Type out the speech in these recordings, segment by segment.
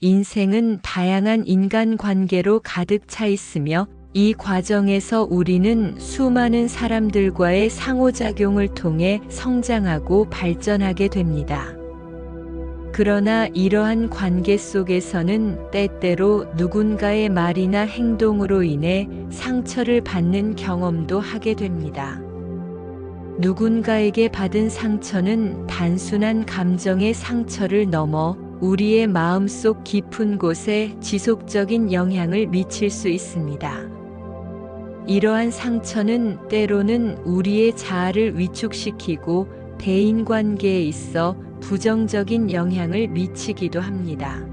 인생은 다양한 인간관계로 가득 차 있으며 이 과정에서 우리는 수많은 사람들과의 상호작용을 통해 성장하고 발전하게 됩니다. 그러나 이러한 관계 속에서는 때때로 누군가의 말이나 행동으로 인해 상처를 받는 경험도 하게 됩니다. 누군가에게 받은 상처는 단순한 감정의 상처를 넘어 우리의 마음속 깊은 곳에 지속적인 영향을 미칠 수 있습니다. 이러한 상처는 때로는 우리의 자아를 위축시키고 대인관계에 있어 부정적인 영향을 미치기도 합니다.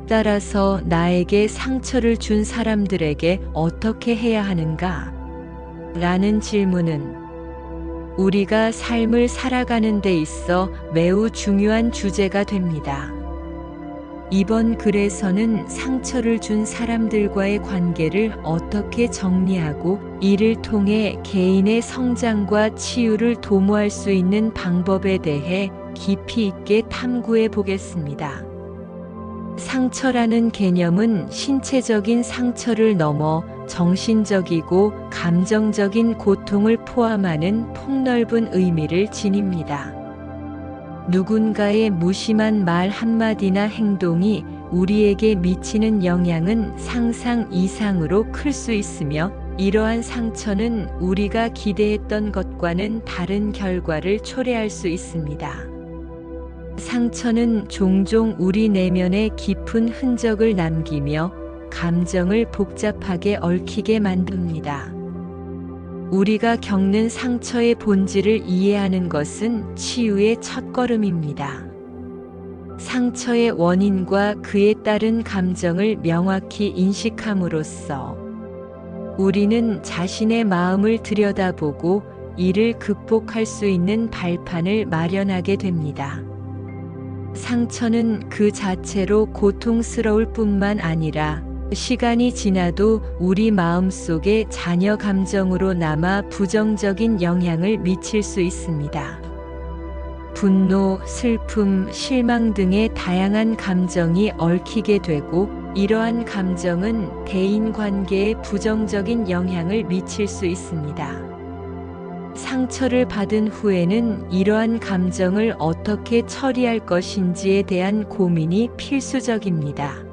따라서 나에게 상처를 준 사람들에게 어떻게 해야 하는가? 라는 질문은 우리가 삶을 살아가는 데 있어 매우 중요한 주제가 됩니다. 이번 글에서는 상처를 준 사람들과의 관계를 어떻게 정리하고 이를 통해 개인의 성장과 치유를 도모할 수 있는 방법에 대해 깊이 있게 탐구해 보겠습니다. 상처라는 개념은 신체적인 상처를 넘어 정신적이고 감정적인 고통을 포함하는 폭넓은 의미를 지닙니다. 누군가의 무심한 말 한마디나 행동이 우리에게 미치는 영향은 상상 이상으로 클 수 있으며 이러한 상처는 우리가 기대했던 것과는 다른 결과를 초래할 수 있습니다. 상처는 종종 우리 내면에 깊은 흔적을 남기며 감정을 복잡하게 얽히게 만듭니다. 우리가 겪는 상처의 본질을 이해하는 것은 치유의 첫걸음입니다. 상처의 원인과 그에 따른 감정을 명확히 인식함으로써 우리는 자신의 마음을 들여다보고 이를 극복할 수 있는 발판을 마련하게 됩니다. 상처는 그 자체로 고통스러울 뿐만 아니라 시간이 지나도 우리 마음속에 잔여 감정으로 남아 부정적인 영향을 미칠 수 있습니다. 분노, 슬픔, 실망 등의 다양한 감정이 얽히게 되고 이러한 감정은 대인관계에 부정적인 영향을 미칠 수 있습니다. 상처를 받은 후에는 이러한 감정을 어떻게 처리할 것인지에 대한 고민이 필수적입니다.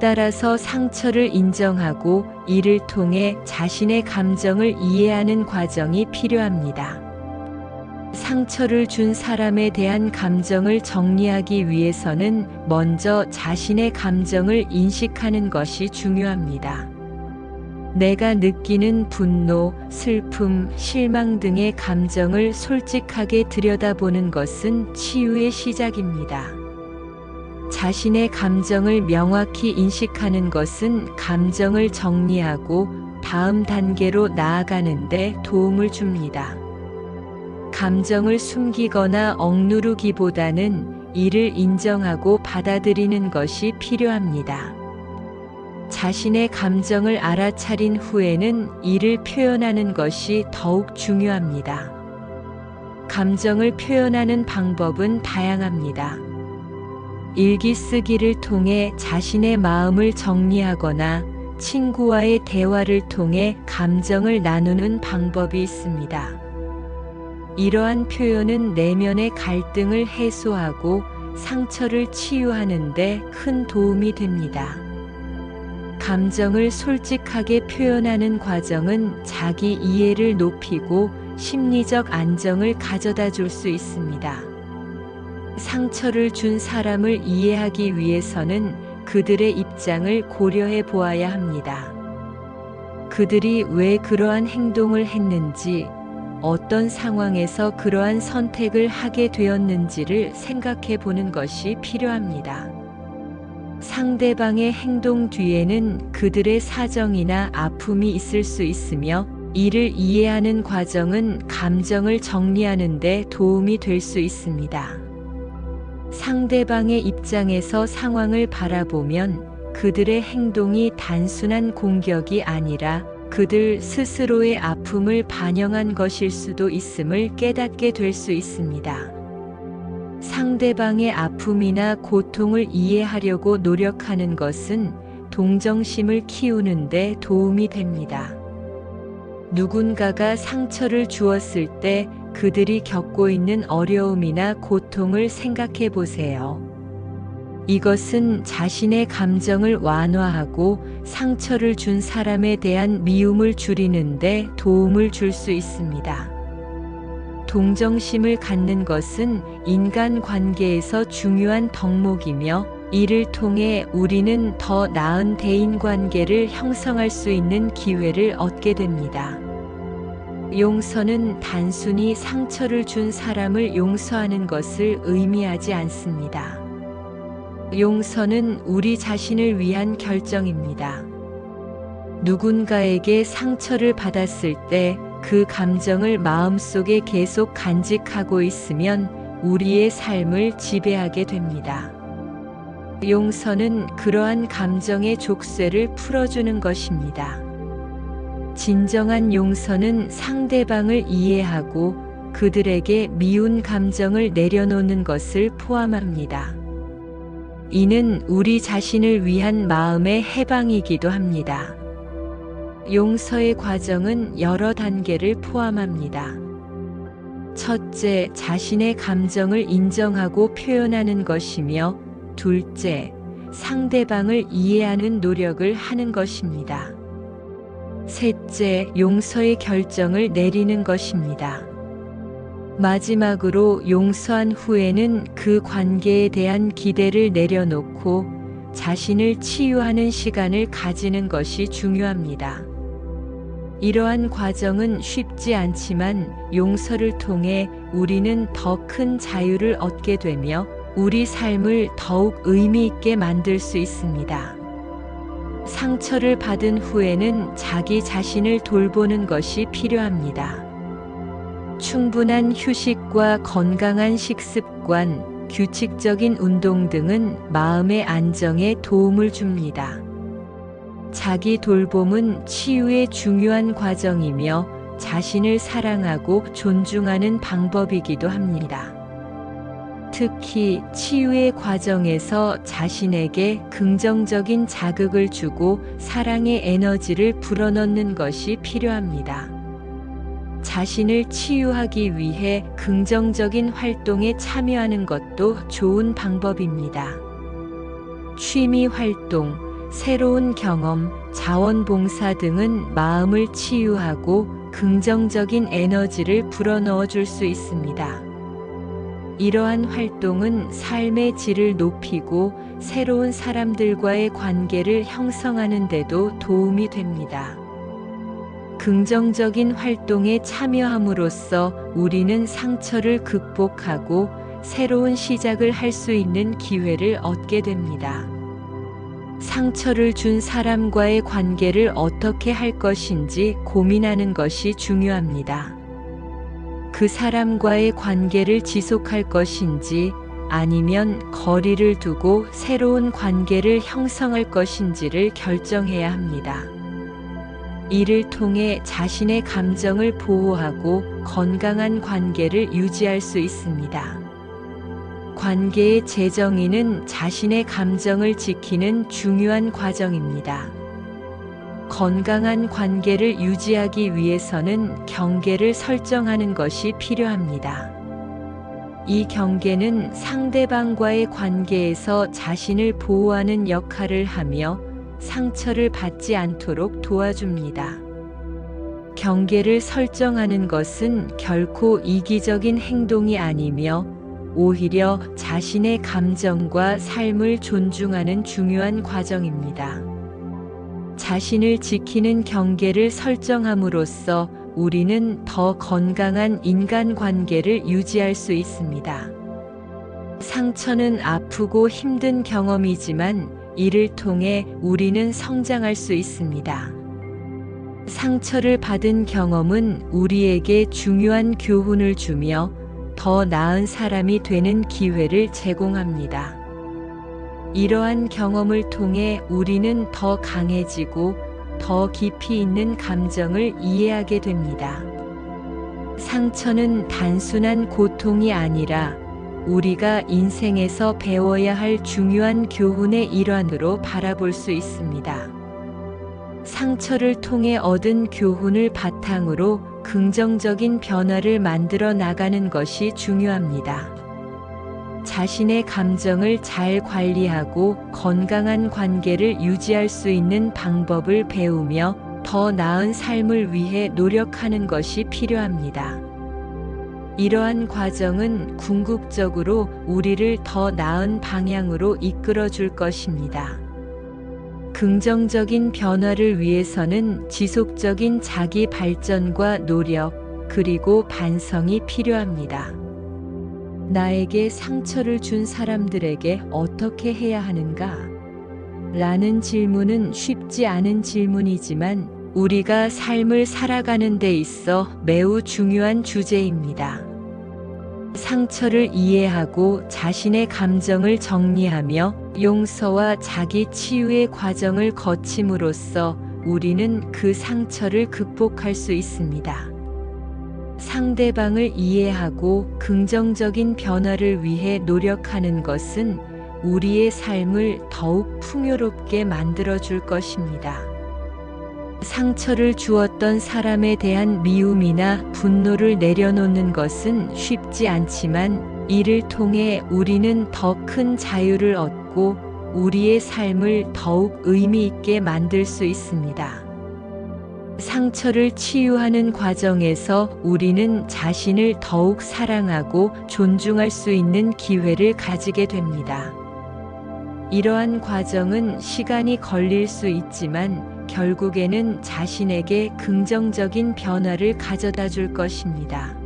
따라서 상처를 인정하고 이를 통해 자신의 감정을 이해하는 과정이 필요합니다. 상처를 준 사람에 대한 감정을 정리하기 위해서는 먼저 자신의 감정을 인식하는 것이 중요합니다. 내가 느끼는 분노, 슬픔, 실망 등의 감정을 솔직하게 들여다보는 것은 치유의 시작입니다. 자신의 감정을 명확히 인식하는 것은 감정을 정리하고 다음 단계로 나아가는 데 도움을 줍니다. 감정을 숨기거나 억누르기보다는 이를 인정하고 받아들이는 것이 필요합니다. 자신의 감정을 알아차린 후에는 이를 표현하는 것이 더욱 중요합니다. 감정을 표현하는 방법은 다양합니다. 일기 쓰기를 통해 자신의 마음을 정리하거나 친구와의 대화를 통해 감정을 나누는 방법이 있습니다. 이러한 표현은 내면의 갈등을 해소하고 상처를 치유하는 데 큰 도움이 됩니다. 감정을 솔직하게 표현하는 과정은 자기 이해를 높이고 심리적 안정을 가져다 줄 수 있습니다. 상처를 준 사람을 이해하기 위해서는 그들의 입장을 고려해 보아야 합니다. 그들이 왜 그러한 행동을 했는지, 어떤 상황에서 그러한 선택을 하게 되었는지를 생각해 보는 것이 필요합니다. 상대방의 행동 뒤에는 그들의 사정이나 아픔이 있을 수 있으며 이를 이해하는 과정은 감정을 정리하는 데 도움이 될 수 있습니다. 상대방의 입장에서 상황을 바라보면 그들의 행동이 단순한 공격이 아니라 그들 스스로의 아픔을 반영한 것일 수도 있음을 깨닫게 될 수 있습니다. 상대방의 아픔이나 고통을 이해하려고 노력하는 것은 동정심을 키우는 데 도움이 됩니다. 누군가가 상처를 주었을 때 그들이 겪고 있는 어려움이나 고통을 생각해 보세요. 이것은 자신의 감정을 완화하고 상처를 준 사람에 대한 미움을 줄이는 데 도움을 줄 수 있습니다. 동정심을 갖는 것은 인간 관계에서 중요한 덕목이며 이를 통해 우리는 더 나은 대인 관계를 형성할 수 있는 기회를 얻게 됩니다. 용서는 단순히 상처를 준 사람을 용서하는 것을 의미하지 않습니다. 용서는 우리 자신을 위한 결정입니다. 누군가에게 상처를 받았을 때 그 감정을 마음속에 계속 간직하고 있으면 우리의 삶을 지배하게 됩니다. 용서는 그러한 감정의 족쇄를 풀어주는 것입니다. 진정한 용서는 상대방을 이해하고 그들에게 미운 감정을 내려놓는 것을 포함합니다. 이는 우리 자신을 위한 마음의 해방이기도 합니다. 용서의 과정은 여러 단계를 포함합니다. 첫째, 자신의 감정을 인정하고 표현하는 것이며, 둘째, 상대방을 이해하는 노력을 하는 것입니다. 셋째, 용서의 결정을 내리는 것입니다. 마지막으로 용서한 후에는 그 관계에 대한 기대를 내려놓고 자신을 치유하는 시간을 가지는 것이 중요합니다. 이러한 과정은 쉽지 않지만 용서를 통해 우리는 더 큰 자유를 얻게 되며 우리 삶을 더욱 의미 있게 만들 수 있습니다. 상처를 받은 후에는 자기 자신을 돌보는 것이 필요합니다. 충분한 휴식과 건강한 식습관, 규칙적인 운동 등은 마음의 안정에 도움을 줍니다. 자기 돌봄은 치유의 중요한 과정이며 자신을 사랑하고 존중하는 방법이기도 합니다. 특히 치유의 과정에서 자신에게 긍정적인 자극을 주고 사랑의 에너지를 불어넣는 것이 필요합니다. 자신을 치유하기 위해 긍정적인 활동에 참여하는 것도 좋은 방법입니다. 취미 활동, 새로운 경험, 자원봉사 등은 마음을 치유하고 긍정적인 에너지를 불어넣어 줄 수 있습니다. 이러한 활동은 삶의 질을 높이고 새로운 사람들과의 관계를 형성하는 데도 도움이 됩니다. 긍정적인 활동에 참여함으로써 우리는 상처를 극복하고 새로운 시작을 할 수 있는 기회를 얻게 됩니다. 상처를 준 사람과의 관계를 어떻게 할 것인지 고민하는 것이 중요합니다. 그 사람과의 관계를 지속할 것인지 아니면 거리를 두고 새로운 관계를 형성할 것인지를 결정해야 합니다. 이를 통해 자신의 감정을 보호하고 건강한 관계를 유지할 수 있습니다. 관계의 재정의는 자신의 감정을 지키는 중요한 과정입니다. 건강한 관계를 유지하기 위해서는 경계를 설정하는 것이 필요합니다. 이 경계는 상대방과의 관계에서 자신을 보호하는 역할을 하며 상처를 받지 않도록 도와줍니다. 경계를 설정하는 것은 결코 이기적인 행동이 아니며 오히려 자신의 감정과 삶을 존중하는 중요한 과정입니다. 자신을 지키는 경계를 설정함으로써 우리는 더 건강한 인간관계를 유지할 수 있습니다. 상처는 아프고 힘든 경험이지만 이를 통해 우리는 성장할 수 있습니다. 상처를 받은 경험은 우리에게 중요한 교훈을 주며 더 나은 사람이 되는 기회를 제공합니다. 이러한 경험을 통해 우리는 더 강해지고 더 깊이 있는 감정을 이해하게 됩니다. 상처는 단순한 고통이 아니라 우리가 인생에서 배워야 할 중요한 교훈의 일환으로 바라볼 수 있습니다. 상처를 통해 얻은 교훈을 바탕으로 긍정적인 변화를 만들어 나가는 것이 중요합니다. 자신의 감정을 잘 관리하고 건강한 관계를 유지할 수 있는 방법을 배우며 더 나은 삶을 위해 노력하는 것이 필요합니다. 이러한 과정은 궁극적으로 우리를 더 나은 방향으로 이끌어 줄 것입니다. 긍정적인 변화를 위해서는 지속적인 자기 발전과 노력, 그리고 반성이 필요합니다. 나에게 상처를 준 사람들에게 어떻게 해야 하는가? 라는 질문은 쉽지 않은 질문이지만 우리가 삶을 살아가는 데 있어 매우 중요한 주제입니다. 상처를 이해하고 자신의 감정을 정리하며 용서와 자기 치유의 과정을 거침으로써 우리는 그 상처를 극복할 수 있습니다. 상대방을 이해하고 긍정적인 변화를 위해 노력하는 것은 우리의 삶을 더욱 풍요롭게 만들어 줄 것입니다. 상처를 주었던 사람에 대한 미움이나 분노를 내려놓는 것은 쉽지 않지만 이를 통해 우리는 더 큰 자유를 얻고 우리의 삶을 더욱 의미 있게 만들 수 있습니다. 상처를 치유하는 과정에서 우리는 자신을 더욱 사랑하고 존중할 수 있는 기회를 가지게 됩니다. 이러한 과정은 시간이 걸릴 수 있지만 결국에는 자신에게 긍정적인 변화를 가져다 줄 것입니다.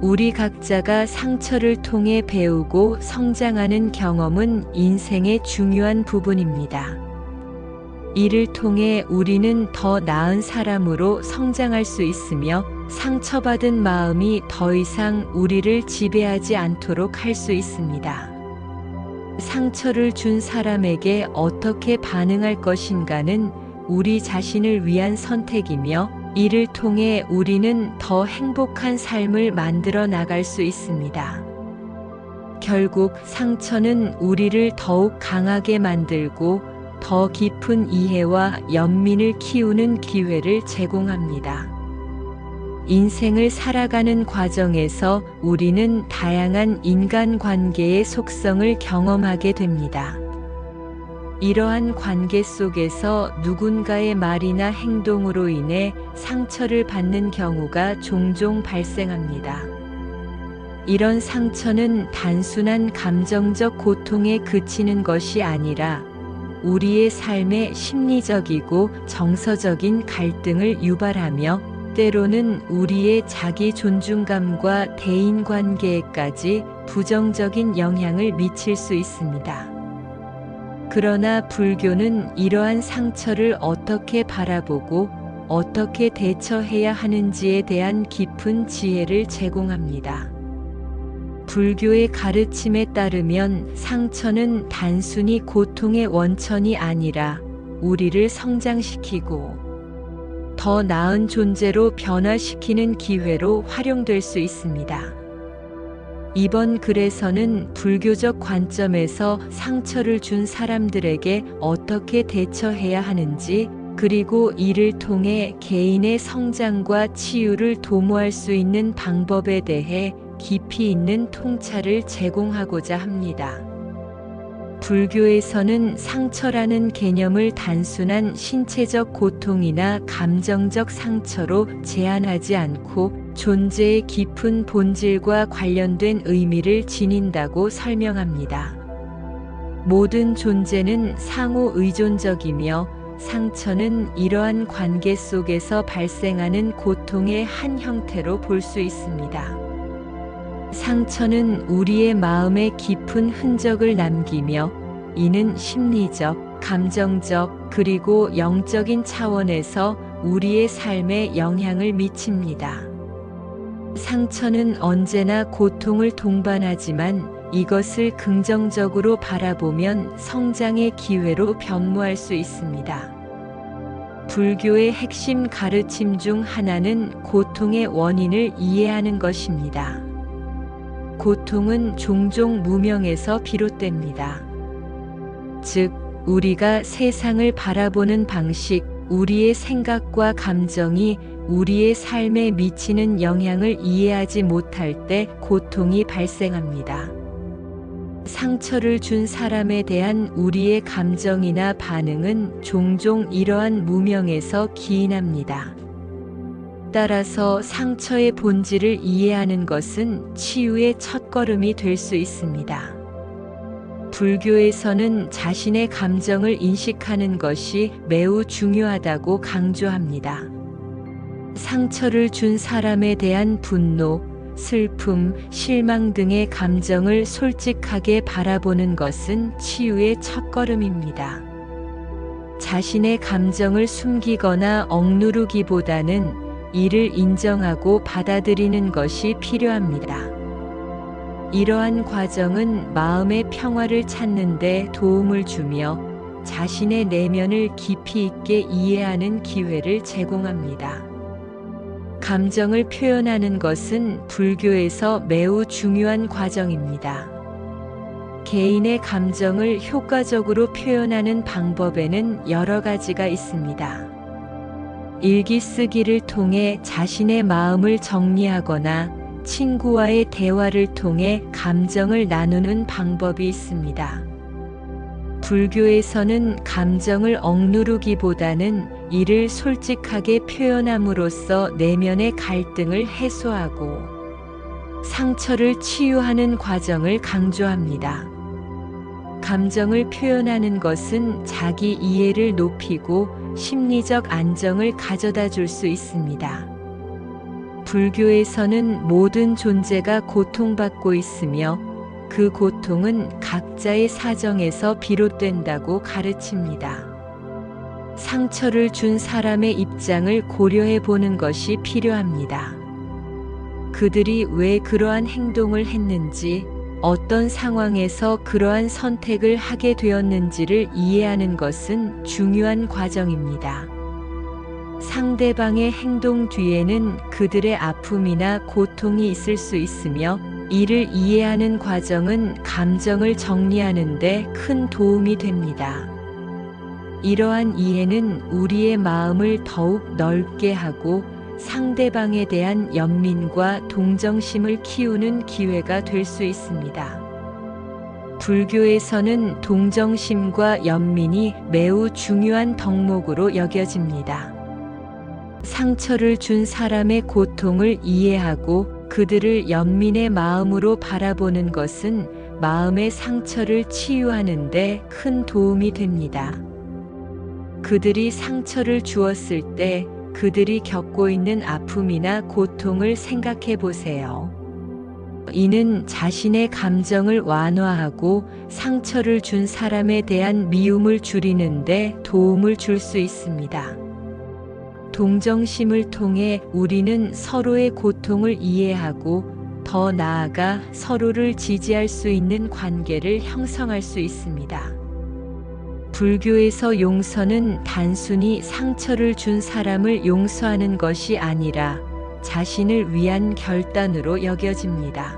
우리 각자가 상처를 통해 배우고 성장하는 경험은 인생의 중요한 부분입니다. 이를 통해 우리는 더 나은 사람으로 성장할 수 있으며 상처받은 마음이 더 이상 우리를 지배하지 않도록 할 수 있습니다. 상처를 준 사람에게 어떻게 반응할 것인가는 우리 자신을 위한 선택이며 이를 통해 우리는 더 행복한 삶을 만들어 나갈 수 있습니다. 결국 상처는 우리를 더욱 강하게 만들고 더 깊은 이해와 연민을 키우는 기회를 제공합니다. 인생을 살아가는 과정에서 우리는 다양한 인간관계의 속성을 경험하게 됩니다. 이러한 관계 속에서 누군가의 말이나 행동으로 인해 상처를 받는 경우가 종종 발생합니다. 이런 상처는 단순한 감정적 고통에 그치는 것이 아니라 우리의 삶에 심리적이고 정서적인 갈등을 유발하며 때로는 우리의 자기 존중감과 대인관계에까지 부정적인 영향을 미칠 수 있습니다. 그러나 불교는 이러한 상처를 어떻게 바라보고 어떻게 대처해야 하는지에 대한 깊은 지혜를 제공합니다. 불교의 가르침에 따르면 상처는 단순히 고통의 원천이 아니라 우리를 성장시키고 더 나은 존재로 변화시키는 기회로 활용될 수 있습니다. 이번 글에서는 불교적 관점에서 상처를 준 사람들에게 어떻게 대처해야 하는지, 그리고 이를 통해 개인의 성장과 치유를 도모할 수 있는 방법에 대해 깊이 있는 통찰을 제공하고자 합니다. 불교에서는 상처라는 개념을 단순한 신체적 고통이나 감정적 상처로 제한하지 않고 존재의 깊은 본질과 관련된 의미를 지닌다고 설명합니다. 모든 존재는 상호 의존적이며 상처는 이러한 관계 속에서 발생하는 고통의 한 형태로 볼 수 있습니다. 상처는 우리의 마음에 깊은 흔적을 남기며 이는 심리적, 감정적, 그리고 영적인 차원에서 우리의 삶에 영향을 미칩니다. 상처는 언제나 고통을 동반하지만 이것을 긍정적으로 바라보면 성장의 기회로 변모할 수 있습니다. 불교의 핵심 가르침 중 하나는 고통의 원인을 이해하는 것입니다. 고통은 종종 무명에서 비롯됩니다. 즉, 우리가 세상을 바라보는 방식, 우리의 생각과 감정이 우리의 삶에 미치는 영향을 이해하지 못할 때 고통이 발생합니다. 상처를 준 사람에 대한 우리의 감정이나 반응은 종종 이러한 무명에서 기인합니다. 따라서 상처의 본질을 이해하는 것은 치유의 첫걸음이 될 수 있습니다. 불교에서는 자신의 감정을 인식하는 것이 매우 중요하다고 강조합니다. 상처를 준 사람에 대한 분노, 슬픔, 실망 등의 감정을 솔직하게 바라보는 것은 치유의 첫걸음입니다. 자신의 감정을 숨기거나 억누르기보다는 이를 인정하고 받아들이는 것이 필요합니다. 이러한 과정은 마음의 평화를 찾는 데 도움을 주며 자신의 내면을 깊이 있게 이해하는 기회를 제공합니다. 감정을 표현하는 것은 불교에서 매우 중요한 과정입니다. 개인의 감정을 효과적으로 표현하는 방법에는 여러 가지가 있습니다. 일기 쓰기를 통해 자신의 마음을 정리하거나 친구와의 대화를 통해 감정을 나누는 방법이 있습니다. 불교에서는 감정을 억누르기보다는 이를 솔직하게 표현함으로써 내면의 갈등을 해소하고 상처를 치유하는 과정을 강조합니다. 감정을 표현하는 것은 자기 이해를 높이고 심리적 안정을 가져다 줄 수 있습니다. 불교에서는 모든 존재가 고통받고 있으며 그 고통은 각자의 사정에서 비롯된다고 가르칩니다. 상처를 준 사람의 입장을 고려해 보는 것이 필요합니다. 그들이 왜 그러한 행동을 했는지, 어떤 상황에서 그러한 선택을 하게 되었는지를 이해하는 것은 중요한 과정입니다. 상대방의 행동 뒤에는 그들의 아픔이나 고통이 있을 수 있으며 이를 이해하는 과정은 감정을 정리하는 데 큰 도움이 됩니다. 이러한 이해는 우리의 마음을 더욱 넓게 하고 상대방에 대한 연민과 동정심을 키우는 기회가 될 수 있습니다. 불교에서는 동정심과 연민이 매우 중요한 덕목으로 여겨집니다. 상처를 준 사람의 고통을 이해하고 그들을 연민의 마음으로 바라보는 것은 마음의 상처를 치유하는 데 큰 도움이 됩니다. 그들이 상처를 주었을 때 그들이 겪고 있는 아픔이나 고통을 생각해 보세요. 이는 자신의 감정을 완화하고 상처를 준 사람에 대한 미움을 줄이는 데 도움을 줄 수 있습니다. 동정심을 통해 우리는 서로의 고통을 이해하고 더 나아가 서로를 지지할 수 있는 관계를 형성할 수 있습니다. 불교에서 용서는 단순히 상처를 준 사람을 용서하는 것이 아니라 자신을 위한 결단으로 여겨집니다.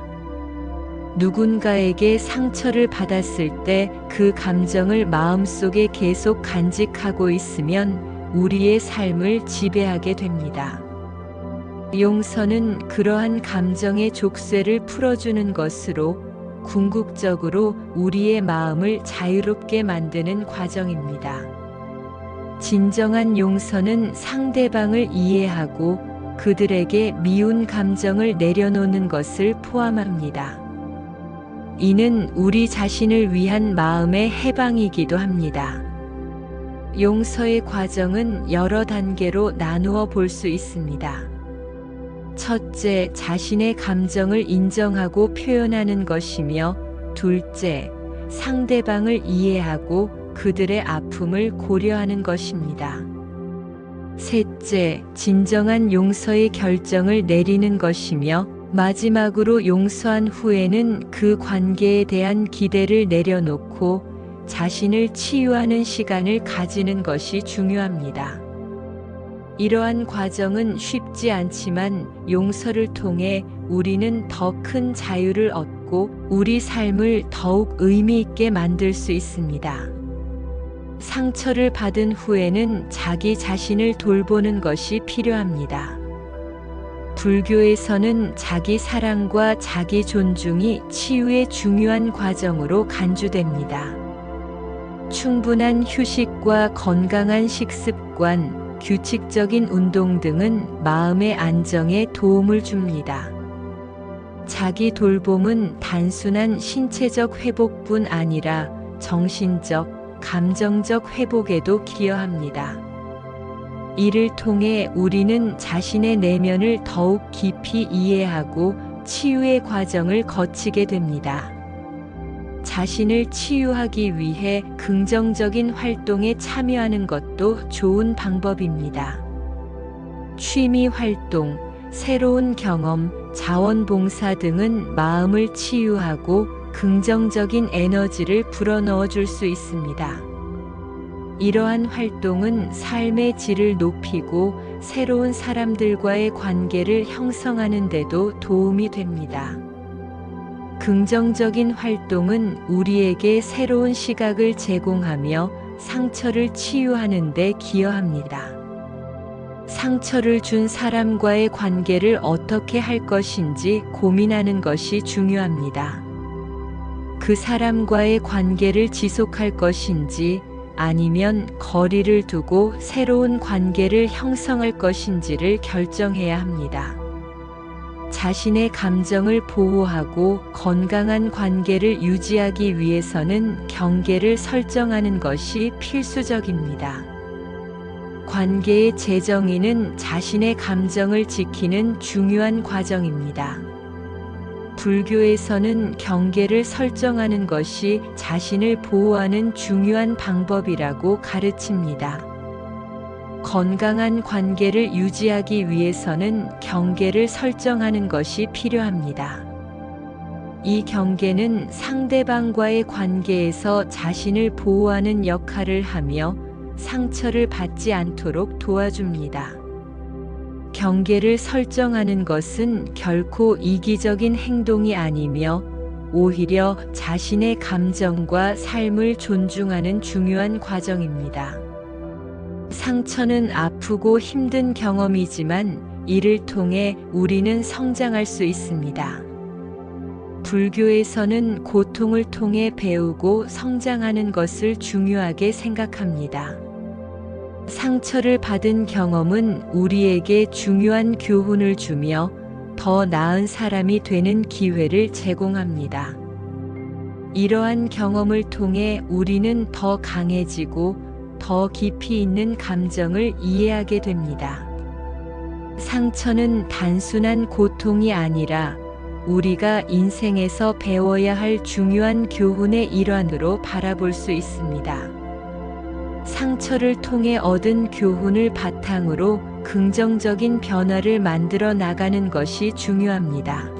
누군가에게 상처를 받았을 때 그 감정을 마음속에 계속 간직하고 있으면 우리의 삶을 지배하게 됩니다. 용서는 그러한 감정의 족쇄를 풀어주는 것으로 궁극적으로 우리의 마음을 자유롭게 만드는 과정입니다. 진정한 용서는 상대방을 이해하고 그들에게 미운 감정을 내려놓는 것을 포함합니다. 이는 우리 자신을 위한 마음의 해방이기도 합니다. 용서의 과정은 여러 단계로 나누어 볼 수 있습니다. 첫째, 자신의 감정을 인정하고 표현하는 것이며, 둘째, 상대방을 이해하고 그들의 아픔을 고려하는 것입니다. 셋째, 진정한 용서의 결정을 내리는 것이며, 마지막으로 용서한 후에는 그 관계에 대한 기대를 내려놓고 자신을 치유하는 시간을 가지는 것이 중요합니다. 이러한 과정은 쉽지 않지만 용서를 통해 우리는 더 큰 자유를 얻고 받고 우리 삶을 더욱 의미 있게 만들 수 있습니다. 상처를 받은 후에는 자기 자신을 돌보는 것이 필요합니다. 불교에서는 자기 사랑과 자기 존중이 치유의 중요한 과정으로 간주됩니다. 충분한 휴식과 건강한 식습관, 규칙적인 운동 등은 마음의 안정에 도움을 줍니다. 자기 돌봄은 단순한 신체적 회복뿐 아니라 정신적, 감정적 회복에도 기여합니다. 이를 통해 우리는 자신의 내면을 더욱 깊이 이해하고 치유의 과정을 거치게 됩니다. 자신을 치유하기 위해 긍정적인 활동에 참여하는 것도 좋은 방법입니다. 취미 활동, 새로운 경험, 자원봉사 등은 마음을 치유하고 긍정적인 에너지를 불어넣어 줄 수 있습니다. 이러한 활동은 삶의 질을 높이고 새로운 사람들과의 관계를 형성하는 데도 도움이 됩니다. 긍정적인 활동은 우리에게 새로운 시각을 제공하며 상처를 치유하는 데 기여합니다. 상처를 준 사람과의 관계를 어떻게 할 것인지 고민하는 것이 중요합니다. 그 사람과의 관계를 지속할 것인지 아니면 거리를 두고 새로운 관계를 형성할 것인지를 결정해야 합니다. 자신의 감정을 보호하고 건강한 관계를 유지하기 위해서는 경계를 설정하는 것이 필수적입니다. 관계의 재정의는 자신의 감정을 지키는 중요한 과정입니다. 불교에서는 경계를 설정하는 것이 자신을 보호하는 중요한 방법이라고 가르칩니다. 건강한 관계를 유지하기 위해서는 경계를 설정하는 것이 필요합니다. 이 경계는 상대방과의 관계에서 자신을 보호하는 역할을 하며 상처를 받지 않도록 도와줍니다. 경계를 설정하는 것은 결코 이기적인 행동이 아니며 오히려 자신의 감정과 삶을 존중하는 중요한 과정입니다. 상처는 아프고 힘든 경험이지만 이를 통해 우리는 성장할 수 있습니다. 불교에서는 고통을 통해 배우고 성장하는 것을 중요하게 생각합니다. 상처를 받은 경험은 우리에게 중요한 교훈을 주며 더 나은 사람이 되는 기회를 제공합니다. 이러한 경험을 통해 우리는 더 강해지고 더 깊이 있는 감정을 이해하게 됩니다. 상처는 단순한 고통이 아니라 우리가 인생에서 배워야 할 중요한 교훈의 일환으로 바라볼 수 있습니다. 상처를 통해 얻은 교훈을 바탕으로 긍정적인 변화를 만들어 나가는 것이 중요합니다.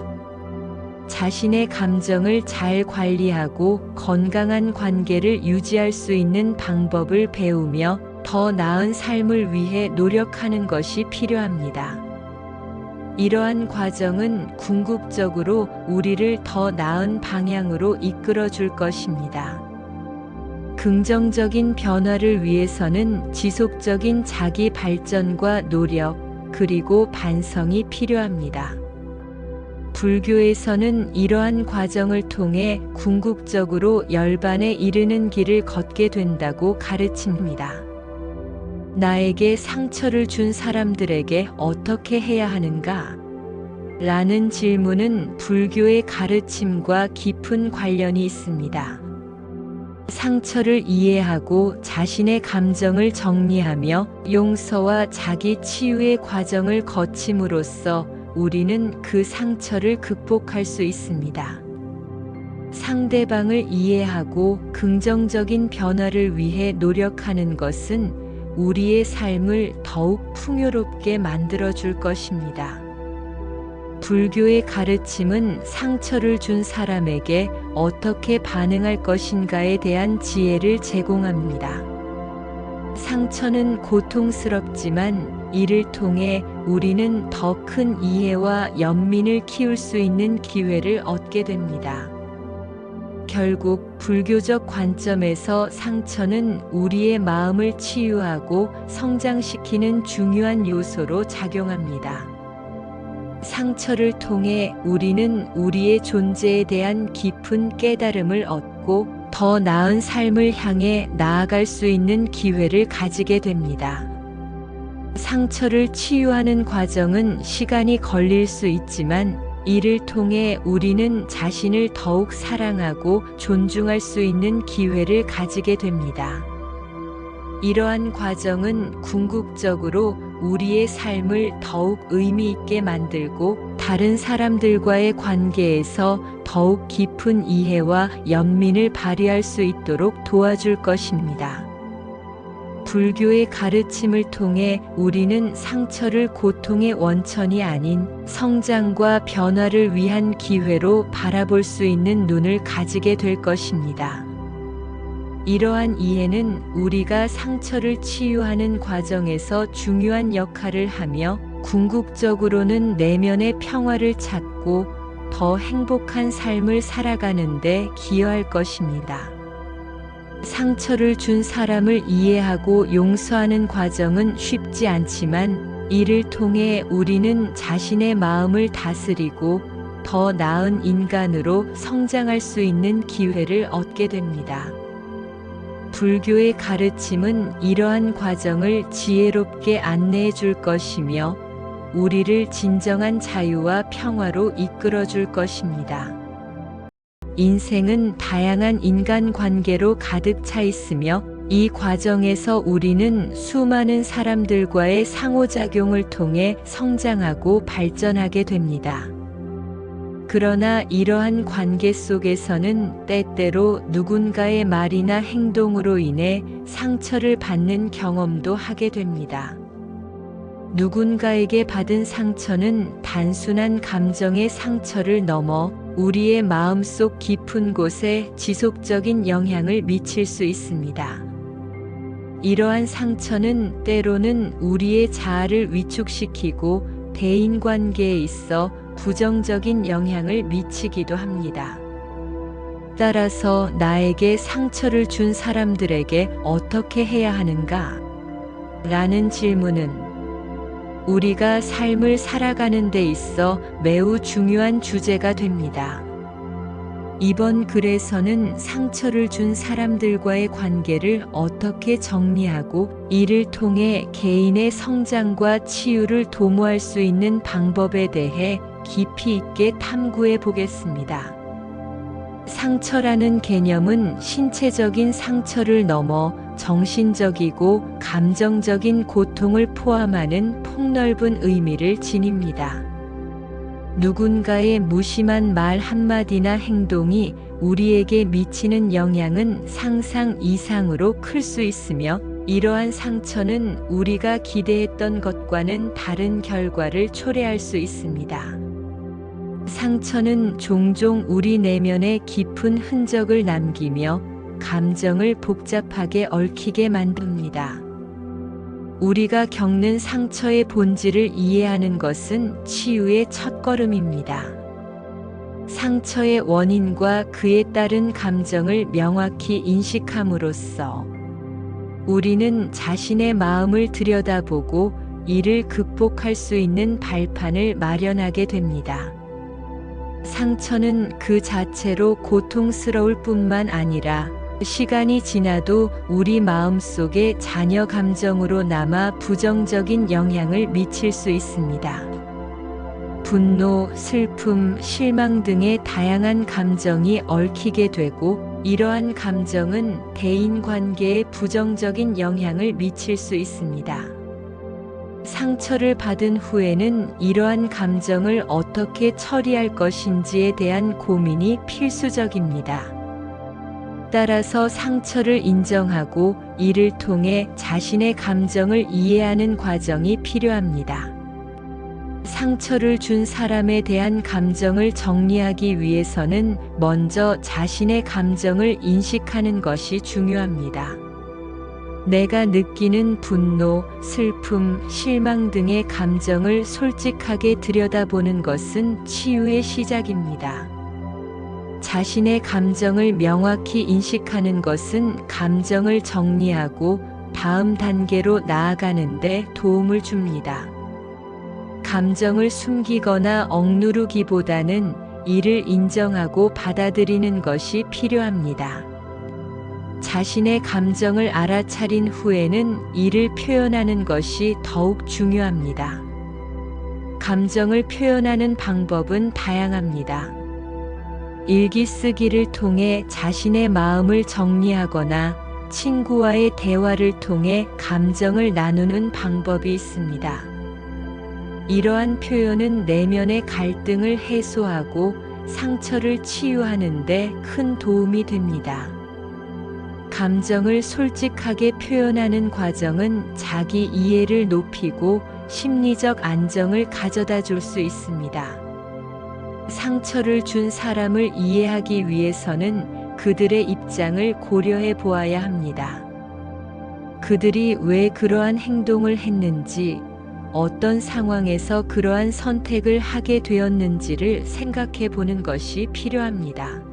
자신의 감정을 잘 관리하고 건강한 관계를 유지할 수 있는 방법을 배우며 더 나은 삶을 위해 노력하는 것이 필요합니다. 이러한 과정은 궁극적으로 우리를 더 나은 방향으로 이끌어 줄 것입니다. 긍정적인 변화를 위해서는 지속적인 자기 발전과 노력, 그리고 반성이 필요합니다. 불교에서는 이러한 과정을 통해 궁극적으로 열반에 이르는 길을 걷게 된다고 가르칩니다. 나에게 상처를 준 사람들에게 어떻게 해야 하는가? 라는 질문은 불교의 가르침과 깊은 관련이 있습니다. 상처를 이해하고 자신의 감정을 정리하며 용서와 자기 치유의 과정을 거침으로써 우리는 그 상처를 극복할 수 있습니다. 상대방을 이해하고 긍정적인 변화를 위해 노력하는 것은 우리의 삶을 더욱 풍요롭게 만들어 줄 것입니다. 불교의 가르침은 상처를 준 사람에게 어떻게 반응할 것인가에 대한 지혜를 제공합니다. 상처는 고통스럽지만 이를 통해 우리는 더 큰 이해와 연민을 키울 수 있는 기회를 얻게 됩니다. 결국 불교적 관점에서 상처는 우리의 마음을 치유하고 성장시키는 중요한 요소로 작용합니다. 상처를 통해 우리는 우리의 존재에 대한 깊은 깨달음을 얻고 더 나은 삶을 향해 나아갈 수 있는 기회를 가지게 됩니다. 상처를 치유하는 과정은 시간이 걸릴 수 있지만 이를 통해 우리는 자신을 더욱 사랑하고 존중할 수 있는 기회를 가지게 됩니다. 이러한 과정은 궁극적으로 우리의 삶을 더욱 의미 있게 만들고 다른 사람들과의 관계에서 더욱 깊은 이해와 연민을 발휘할 수 있도록 도와줄 것입니다. 불교의 가르침을 통해 우리는 상처를 고통의 원천이 아닌 성장과 변화를 위한 기회로 바라볼 수 있는 눈을 가지게 될 것입니다. 이러한 이해는 우리가 상처를 치유하는 과정에서 중요한 역할을 하며 궁극적으로는 내면의 평화를 찾고 더 행복한 삶을 살아가는 데 기여할 것입니다. 상처를 준 사람을 이해하고 용서하는 과정은 쉽지 않지만 이를 통해 우리는 자신의 마음을 다스리고 더 나은 인간으로 성장할 수 있는 기회를 얻게 됩니다. 불교의 가르침은 이러한 과정을 지혜롭게 안내해 줄 것이며 우리를 진정한 자유와 평화로 이끌어 줄 것입니다. 인생은 다양한 인간관계로 가득 차 있으며 이 과정에서 우리는 수많은 사람들과의 상호작용을 통해 성장하고 발전하게 됩니다. 그러나 이러한 관계 속에서는 때때로 누군가의 말이나 행동으로 인해 상처를 받는 경험도 하게 됩니다. 누군가에게 받은 상처는 단순한 감정의 상처를 넘어 우리의 마음속 깊은 곳에 지속적인 영향을 미칠 수 있습니다. 이러한 상처는 때로는 우리의 자아를 위축시키고 대인관계에 있어 부정적인 영향을 미치기도 합니다. 따라서 나에게 상처를 준 사람들에게 어떻게 해야 하는가? 라는 질문은 우리가 삶을 살아가는 데 있어 매우 중요한 주제가 됩니다. 이번 글에서는 상처를 준 사람들과의 관계를 어떻게 정리하고 이를 통해 개인의 성장과 치유를 도모할 수 있는 방법에 대해 깊이 있게 탐구해 보겠습니다. 상처라는 개념은 신체적인 상처를 넘어 정신적이고 감정적인 고통을 포함하는 폭넓은 의미를 지닙니다. 누군가의 무심한 말 한마디나 행동이 우리에게 미치는 영향은 상상 이상으로 클 수 있으며 이러한 상처는 우리가 기대했던 것과는 다른 결과를 초래할 수 있습니다. 상처는 종종 우리 내면에 깊은 흔적을 남기며 감정을 복잡하게 얽히게 만듭니다. 우리가 겪는 상처의 본질을 이해하는 것은 치유의 첫걸음입니다. 상처의 원인과 그에 따른 감정을 명확히 인식함으로써 우리는 자신의 마음을 들여다보고 이를 극복할 수 있는 발판을 마련하게 됩니다. 상처는 그 자체로 고통스러울 뿐만 아니라 시간이 지나도 우리 마음속에 잔여 감정으로 남아 부정적인 영향을 미칠 수 있습니다. 분노, 슬픔, 실망 등의 다양한 감정이 얽히게 되고 이러한 감정은 대인관계에 부정적인 영향을 미칠 수 있습니다. 상처를 받은 후에는 이러한 감정을 어떻게 처리할 것인지에 대한 고민이 필수적입니다. 따라서 상처를 인정하고 이를 통해 자신의 감정을 이해하는 과정이 필요합니다. 상처를 준 사람에 대한 감정을 정리하기 위해서는 먼저 자신의 감정을 인식하는 것이 중요합니다. 내가 느끼는 분노, 슬픔, 실망 등의 감정을 솔직하게 들여다보는 것은 치유의 시작입니다. 자신의 감정을 명확히 인식하는 것은 감정을 정리하고 다음 단계로 나아가는 데 도움을 줍니다. 감정을 숨기거나 억누르기보다는 이를 인정하고 받아들이는 것이 필요합니다. 자신의 감정을 알아차린 후에는 이를 표현하는 것이 더욱 중요합니다. 감정을 표현하는 방법은 다양합니다. 일기 쓰기를 통해 자신의 마음을 정리하거나 친구와의 대화를 통해 감정을 나누는 방법이 있습니다. 이러한 표현은 내면의 갈등을 해소하고 상처를 치유하는 데 큰 도움이 됩니다. 감정을 솔직하게 표현하는 과정은 자기 이해를 높이고 심리적 안정을 가져다 줄 수 있습니다. 상처를 준 사람을 이해하기 위해서는 그들의 입장을 고려해 보아야 합니다. 그들이 왜 그러한 행동을 했는지, 어떤 상황에서 그러한 선택을 하게 되었는지를 생각해 보는 것이 필요합니다.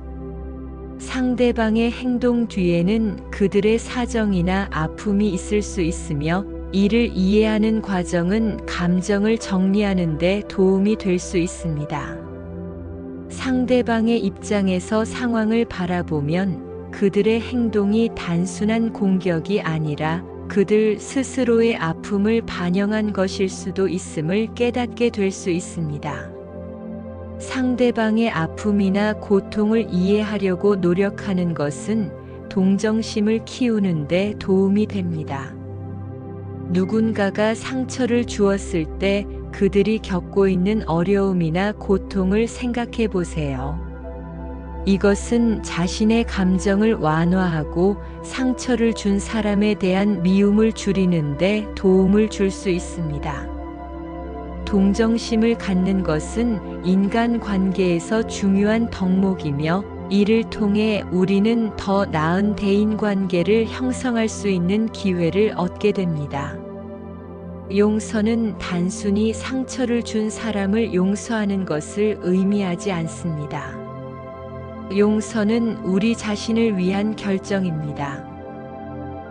상대방의 행동 뒤에는 그들의 사정이나 아픔이 있을 수 있으며, 이를 이해하는 과정은 감정을 정리하는 데 도움이 될 수 있습니다. 상대방의 입장에서 상황을 바라보면 그들의 행동이 단순한 공격이 아니라 그들 스스로의 아픔을 반영한 것일 수도 있음을 깨닫게 될 수 있습니다. 상대방의 아픔이나 고통을 이해하려고 노력하는 것은 동정심을 키우는 데 도움이 됩니다. 누군가가 상처를 주었을 때 그들이 겪고 있는 어려움이나 고통을 생각해 보세요. 이것은 자신의 감정을 완화하고 상처를 준 사람에 대한 미움을 줄이는 데 도움을 줄 수 있습니다. 동정심을 갖는 것은 인간 관계에서 중요한 덕목이며, 이를 통해 우리는 더 나은 대인 관계를 형성할 수 있는 기회를 얻게 됩니다. 용서는 단순히 상처를 준 사람을 용서하는 것을 의미하지 않습니다. 용서는 우리 자신을 위한 결정입니다.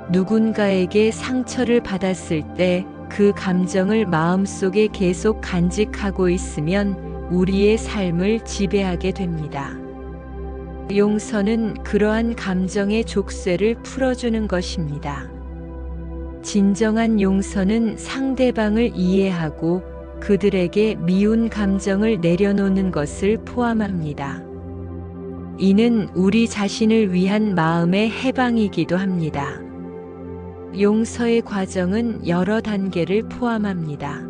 누군가에게 상처를 받았을 때 그 감정을 마음속에 계속 간직하고 있으면 우리의 삶을 지배하게 됩니다. 용서는 그러한 감정의 족쇄를 풀어주는 것입니다. 진정한 용서는 상대방을 이해하고 그들에게 미운 감정을 내려놓는 것을 포함합니다. 이는 우리 자신을 위한 마음의 해방이기도 합니다. 용서의 과정은 여러 단계를 포함합니다.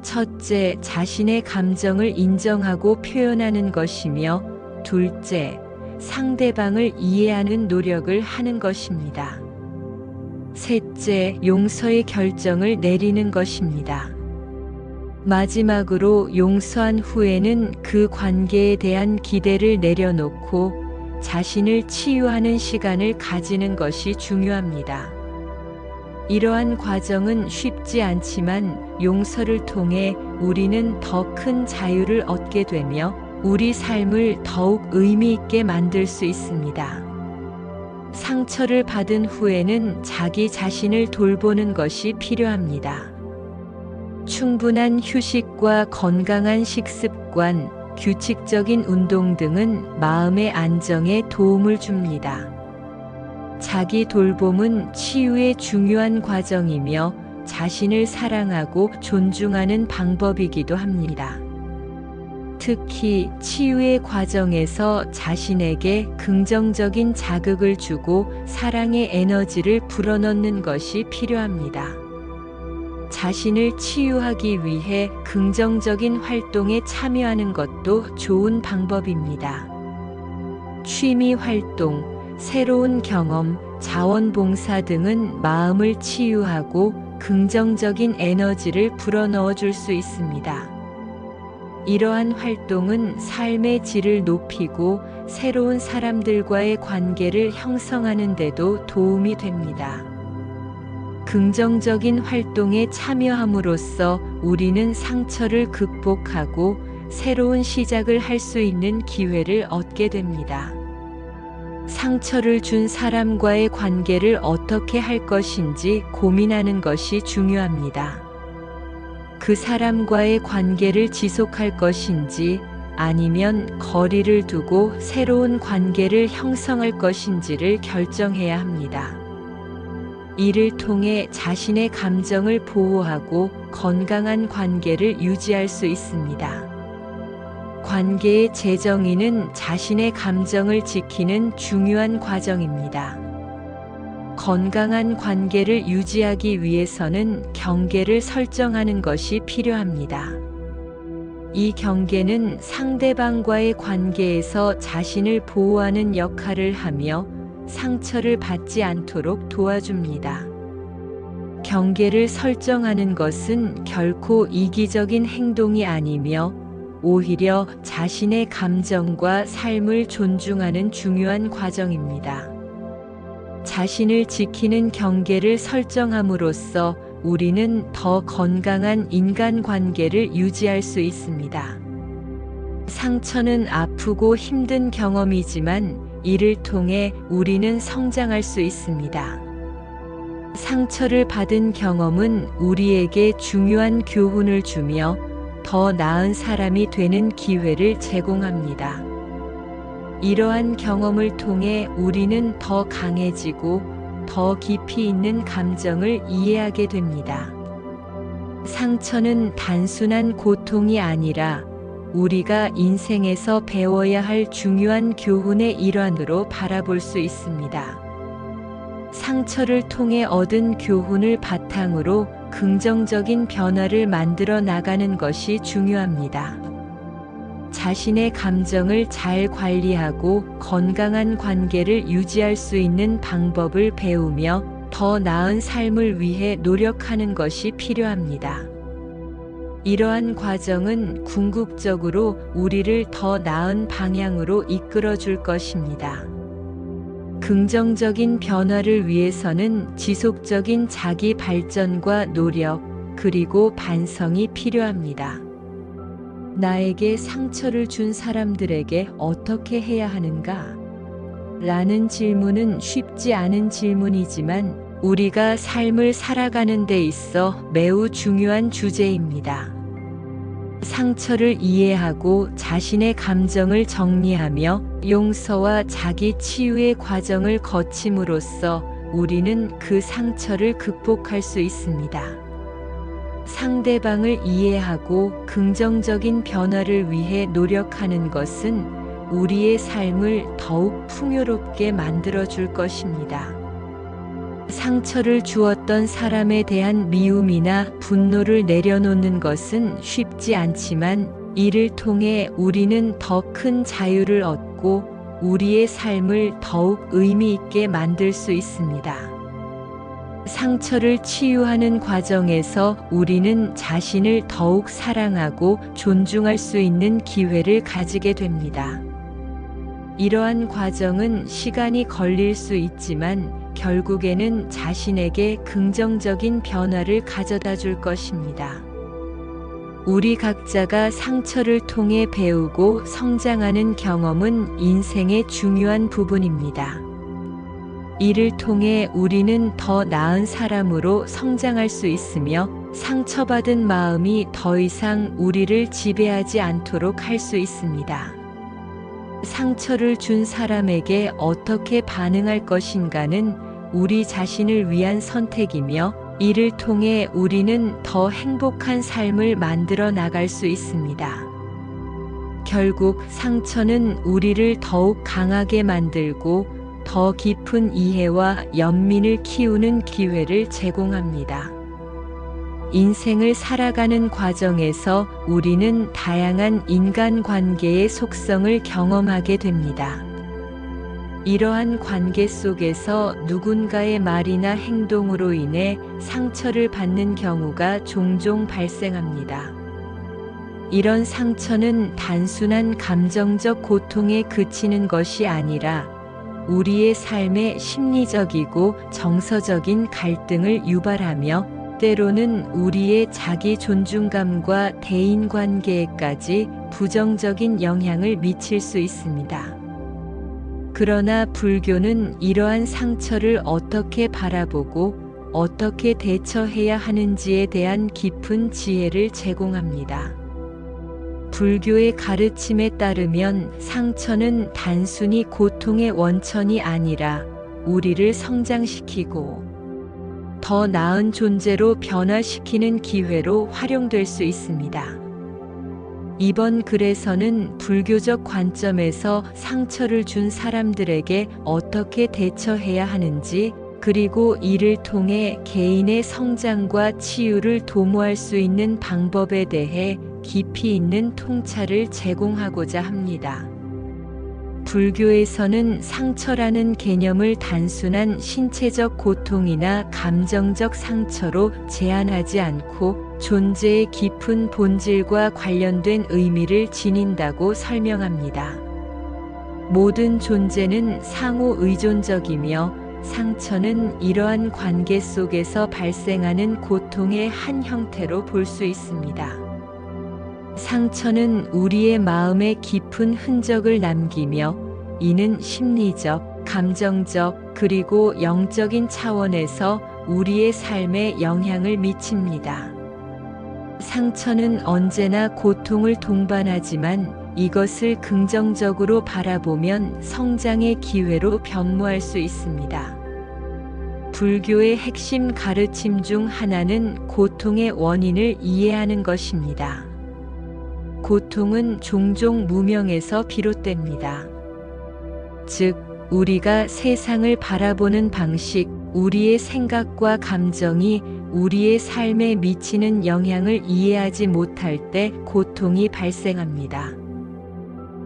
첫째, 자신의 감정을 인정하고 표현하는 것이며, 둘째, 상대방을 이해하는 노력을 하는 것입니다. 셋째, 용서의 결정을 내리는 것입니다. 마지막으로 용서한 후에는 그 관계에 대한 기대를 내려놓고 자신을 치유하는 시간을 가지는 것이 중요합니다. 이러한 과정은 쉽지 않지만 용서를 통해 우리는 더 큰 자유를 얻게 되며 우리 삶을 더욱 의미 있게 만들 수 있습니다. 상처를 받은 후에는 자기 자신을 돌보는 것이 필요합니다. 충분한 휴식과 건강한 식습관, 규칙적인 운동 등은 마음의 안정에 도움을 줍니다. 자기 돌봄은 치유의 중요한 과정이며 자신을 사랑하고 존중하는 방법이기도 합니다. 특히 치유의 과정에서 자신에게 긍정적인 자극을 주고 사랑의 에너지를 불어넣는 것이 필요합니다. 자신을 치유하기 위해 긍정적인 활동에 참여하는 것도 좋은 방법입니다. 취미 활동, 새로운 경험, 자원봉사 등은 마음을 치유하고 긍정적인 에너지를 불어넣어 줄 수 있습니다. 이러한 활동은 삶의 질을 높이고 새로운 사람들과의 관계를 형성하는 데도 도움이 됩니다. 긍정적인 활동에 참여함으로써 우리는 상처를 극복하고 새로운 시작을 할 수 있는 기회를 얻게 됩니다. 상처를 준 사람과의 관계를 어떻게 할 것인지 고민하는 것이 중요합니다. 그 사람과의 관계를 지속할 것인지 아니면 거리를 두고 새로운 관계를 형성할 것인지를 결정해야 합니다. 이를 통해 자신의 감정을 보호하고 건강한 관계를 유지할 수 있습니다. 관계의 재정의는 자신의 감정을 지키는 중요한 과정입니다. 건강한 관계를 유지하기 위해서는 경계를 설정하는 것이 필요합니다. 이 경계는 상대방과의 관계에서 자신을 보호하는 역할을 하며 상처를 받지 않도록 도와줍니다. 경계를 설정하는 것은 결코 이기적인 행동이 아니며 오히려 자신의 감정과 삶을 존중하는 중요한 과정입니다. 자신을 지키는 경계를 설정함으로써 우리는 더 건강한 인간관계를 유지할 수 있습니다. 상처는 아프고 힘든 경험이지만 이를 통해 우리는 성장할 수 있습니다. 상처를 받은 경험은 우리에게 중요한 교훈을 주며 더 나은 사람이 되는 기회를 제공합니다. 이러한 경험을 통해 우리는 더 강해지고 더 깊이 있는 감정을 이해하게 됩니다. 상처는 단순한 고통이 아니라 우리가 인생에서 배워야 할 중요한 교훈의 일환으로 바라볼 수 있습니다. 상처를 통해 얻은 교훈을 바탕으로 긍정적인 변화를 만들어 나가는 것이 중요합니다. 자신의 감정을 잘 관리하고 건강한 관계를 유지할 수 있는 방법을 배우며 더 나은 삶을 위해 노력하는 것이 필요합니다. 이러한 과정은 궁극적으로 우리를 더 나은 방향으로 이끌어 줄 것입니다. 긍정적인 변화를 위해서는 지속적인 자기 발전과 노력, 그리고 반성이 필요합니다. 나에게 상처를 준 사람들에게 어떻게 해야 하는가? 라는 질문은 쉽지 않은 질문이지만 우리가 삶을 살아가는 데 있어 매우 중요한 주제입니다. 상처를 이해하고 자신의 감정을 정리하며 용서와 자기 치유의 과정을 거침으로써 우리는 그 상처를 극복할 수 있습니다. 상대방을 이해하고 긍정적인 변화를 위해 노력하는 것은 우리의 삶을 더욱 풍요롭게 만들어줄 것입니다. 상처를 주었던 사람에 대한 미움이나 분노를 내려놓는 것은 쉽지 않지만 이를 통해 우리는 더 큰 자유를 얻고 우리의 삶을 더욱 의미 있게 만들 수 있습니다. 상처를 치유하는 과정에서 우리는 자신을 더욱 사랑하고 존중할 수 있는 기회를 가지게 됩니다. 이러한 과정은 시간이 걸릴 수 있지만 결국에는 자신에게 긍정적인 변화를 가져다 줄 것입니다. 우리 각자가 상처를 통해 배우고 성장하는 경험은 인생의 중요한 부분입니다. 이를 통해 우리는 더 나은 사람으로 성장할 수 있으며 상처받은 마음이 더 이상 우리를 지배하지 않도록 할 수 있습니다. 상처를 준 사람에게 어떻게 반응할 것인가는 우리 자신을 위한 선택이며 이를 통해 우리는 더 행복한 삶을 만들어 나갈 수 있습니다. 결국 상처는 우리를 더욱 강하게 만들고 더 깊은 이해와 연민을 키우는 기회를 제공합니다. 인생을 살아가는 과정에서 우리는 다양한 인간관계의 속성을 경험하게 됩니다. 이러한 관계 속에서 누군가의 말이나 행동으로 인해 상처를 받는 경우가 종종 발생합니다. 이런 상처는 단순한 감정적 고통에 그치는 것이 아니라 우리의 삶에 심리적이고 정서적인 갈등을 유발하며 때로는 우리의 자기 존중감과 대인관계에까지 부정적인 영향을 미칠 수 있습니다. 그러나 불교는 이러한 상처를 어떻게 바라보고 어떻게 대처해야 하는지에 대한 깊은 지혜를 제공합니다. 불교의 가르침에 따르면 상처는 단순히 고통의 원천이 아니라 우리를 성장시키고 더 나은 존재로 변화시키는 기회로 활용될 수 있습니다. 이번 글에서는 불교적 관점에서 상처를 준 사람들에게 어떻게 대처해야 하는지, 그리고 이를 통해 개인의 성장과 치유를 도모할 수 있는 방법에 대해 깊이 있는 통찰을 제공하고자 합니다. 불교에서는 상처라는 개념을 단순한 신체적 고통이나 감정적 상처로 제한하지 않고 존재의 깊은 본질과 관련된 의미를 지닌다고 설명합니다. 모든 존재는 상호 의존적이며 상처는 이러한 관계 속에서 발생하는 고통의 한 형태로 볼 수 있습니다. 상처는 우리의 마음에 깊은 흔적을 남기며 이는 심리적, 감정적, 그리고 영적인 차원에서 우리의 삶에 영향을 미칩니다. 상처는 언제나 고통을 동반하지만 이것을 긍정적으로 바라보면 성장의 기회로 변모할 수 있습니다. 불교의 핵심 가르침 중 하나는 고통의 원인을 이해하는 것입니다. 고통은 종종 무명에서 비롯됩니다. 즉, 우리가 세상을 바라보는 방식, 우리의 생각과 감정이 우리의 삶에 미치는 영향을 이해하지 못할 때 고통이 발생합니다.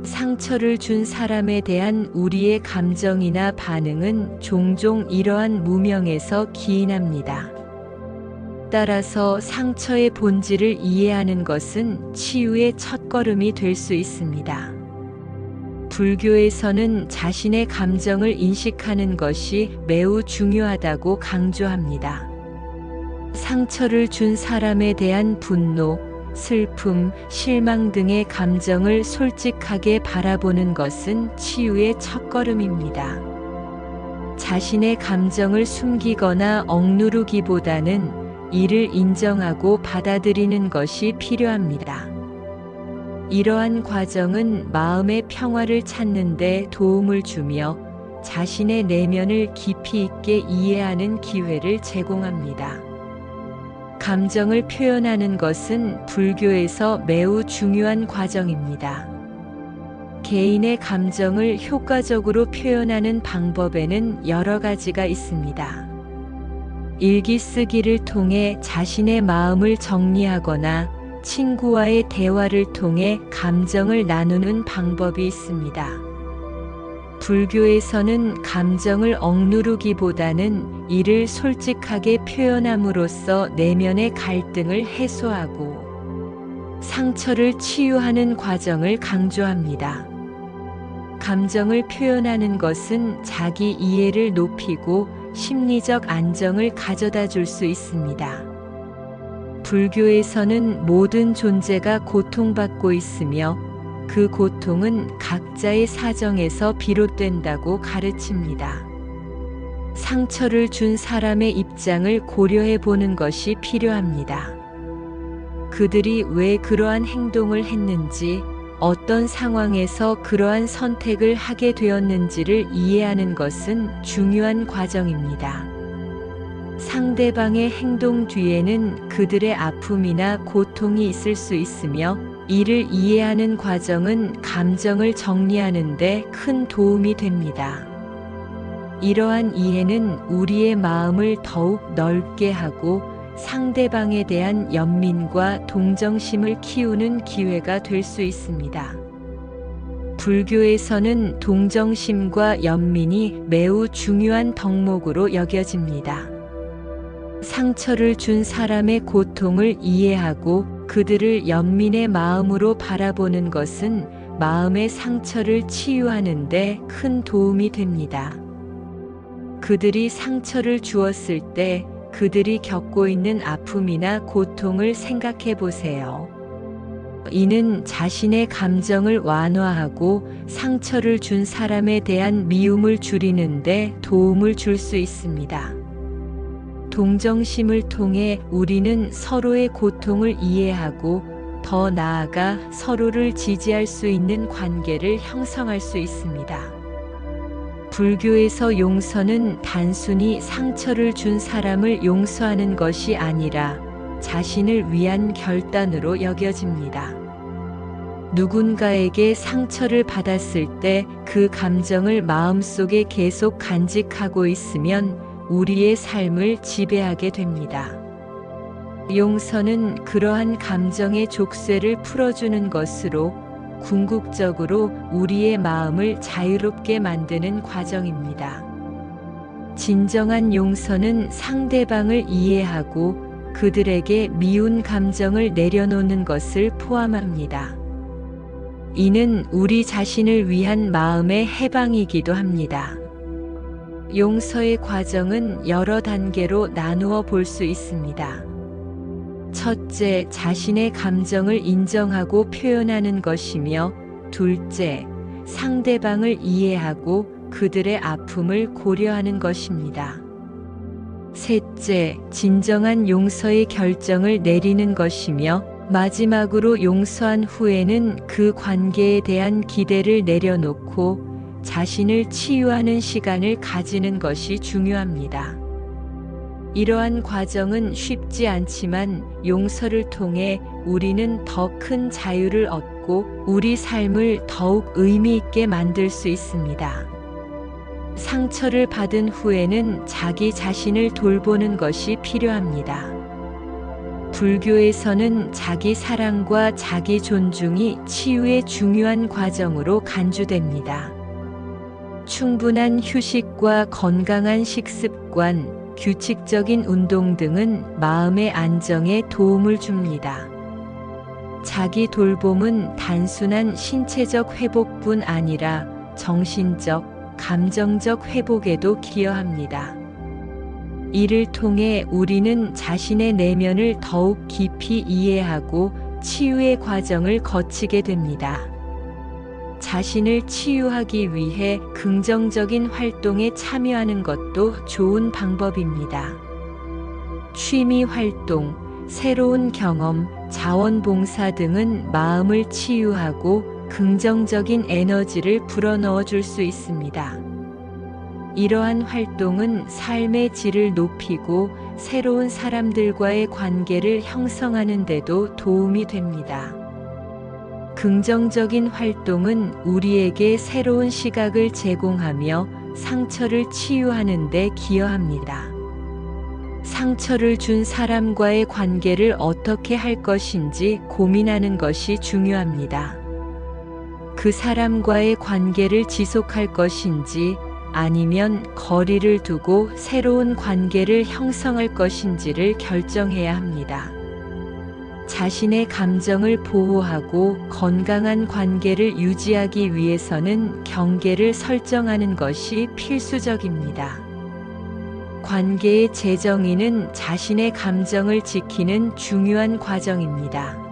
상처를 준 사람에 대한 우리의 감정이나 반응은 종종 이러한 무명에서 기인합니다. 따라서 상처의 본질을 이해하는 것은 치유의 첫걸음이 될 수 있습니다. 불교에서는 자신의 감정을 인식하는 것이 매우 중요하다고 강조합니다. 상처를 준 사람에 대한 분노, 슬픔, 실망 등의 감정을 솔직하게 바라보는 것은 치유의 첫걸음입니다. 자신의 감정을 숨기거나 억누르기보다는 이를 인정하고 받아들이는 것이 필요합니다. 이러한 과정은 마음의 평화를 찾는 데 도움을 주며 자신의 내면을 깊이 있게 이해하는 기회를 제공합니다. 감정을 표현하는 것은 불교에서 매우 중요한 과정입니다. 개인의 감정을 효과적으로 표현하는 방법에는 여러 가지가 있습니다. 일기 쓰기를 통해 자신의 마음을 정리하거나 친구와의 대화를 통해 감정을 나누는 방법이 있습니다. 불교에서는 감정을 억누르기보다는 이를 솔직하게 표현함으로써 내면의 갈등을 해소하고 상처를 치유하는 과정을 강조합니다. 감정을 표현하는 것은 자기 이해를 높이고 심리적 안정을 가져다 줄 수 있습니다. 불교에서는 모든 존재가 고통받고 있으며 그 고통은 각자의 사정에서 비롯된다고 가르칩니다. 상처를 준 사람의 입장을 고려해 보는 것이 필요합니다. 그들이 왜 그러한 행동을 했는지, 어떤 상황에서 그러한 선택을 하게 되었는지를 이해하는 것은 중요한 과정입니다. 상대방의 행동 뒤에는 그들의 아픔이나 고통이 있을 수 있으며 이를 이해하는 과정은 감정을 정리하는 데 큰 도움이 됩니다. 이러한 이해는 우리의 마음을 더욱 넓게 하고 상대방에 대한 연민과 동정심을 키우는 기회가 될 수 있습니다. 불교에서는 동정심과 연민이 매우 중요한 덕목으로 여겨집니다. 상처를 준 사람의 고통을 이해하고 그들을 연민의 마음으로 바라보는 것은 마음의 상처를 치유하는 데 큰 도움이 됩니다. 그들이 상처를 주었을 때 그들이 겪고 있는 아픔이나 고통을 생각해 보세요. 이는 자신의 감정을 완화하고 상처를 준 사람에 대한 미움을 줄이는 데 도움을 줄 수 있습니다. 동정심을 통해 우리는 서로의 고통을 이해하고 더 나아가 서로를 지지할 수 있는 관계를 형성할 수 있습니다. 불교에서 용서는 단순히 상처를 준 사람을 용서하는 것이 아니라 자신을 위한 결단으로 여겨집니다. 누군가에게 상처를 받았을 때 그 감정을 마음속에 계속 간직하고 있으면 우리의 삶을 지배하게 됩니다. 용서는 그러한 감정의 족쇄를 풀어주는 것으로 궁극적으로 우리의 마음을 자유롭게 만드는 과정입니다. 진정한 용서는 상대방을 이해하고 그들에게 미운 감정을 내려놓는 것을 포함합니다. 이는 우리 자신을 위한 마음의 해방이기도 합니다. 용서의 과정은 여러 단계로 나누어 볼 수 있습니다. 첫째, 자신의 감정을 인정하고 표현하는 것이며, 둘째, 상대방을 이해하고 그들의 아픔을 고려하는 것입니다. 셋째, 진정한 용서의 결정을 내리는 것이며, 마지막으로 용서한 후에는 그 관계에 대한 기대를 내려놓고 자신을 치유하는 시간을 가지는 것이 중요합니다. 이러한 과정은 쉽지 않지만 용서를 통해 우리는 더 큰 자유를 얻고 우리 삶을 더욱 의미 있게 만들 수 있습니다. 상처를 받은 후에는 자기 자신을 돌보는 것이 필요합니다. 불교에서는 자기 사랑과 자기 존중이 치유의 중요한 과정으로 간주됩니다. 충분한 휴식과 건강한 식습관, 규칙적인 운동 등은 마음의 안정에 도움을 줍니다. 자기 돌봄은 단순한 신체적 회복뿐 아니라 정신적, 감정적 회복에도 기여합니다. 이를 통해 우리는 자신의 내면을 더욱 깊이 이해하고 치유의 과정을 거치게 됩니다. 자신을 치유하기 위해 긍정적인 활동에 참여하는 것도 좋은 방법입니다. 취미 활동, 새로운 경험, 자원봉사 등은 마음을 치유하고 긍정적인 에너지를 불어넣어 줄 수 있습니다. 이러한 활동은 삶의 질을 높이고 새로운 사람들과의 관계를 형성하는 데도 도움이 됩니다. 긍정적인 활동은 우리에게 새로운 시각을 제공하며 상처를 치유하는 데 기여합니다. 상처를 준 사람과의 관계를 어떻게 할 것인지 고민하는 것이 중요합니다. 그 사람과의 관계를 지속할 것인지 아니면 거리를 두고 새로운 관계를 형성할 것인지를 결정해야 합니다. 자신의 감정을 보호하고 건강한 관계를 유지하기 위해서는 경계를 설정하는 것이 필수적입니다. 관계의 재정의는 자신의 감정을 지키는 중요한 과정입니다.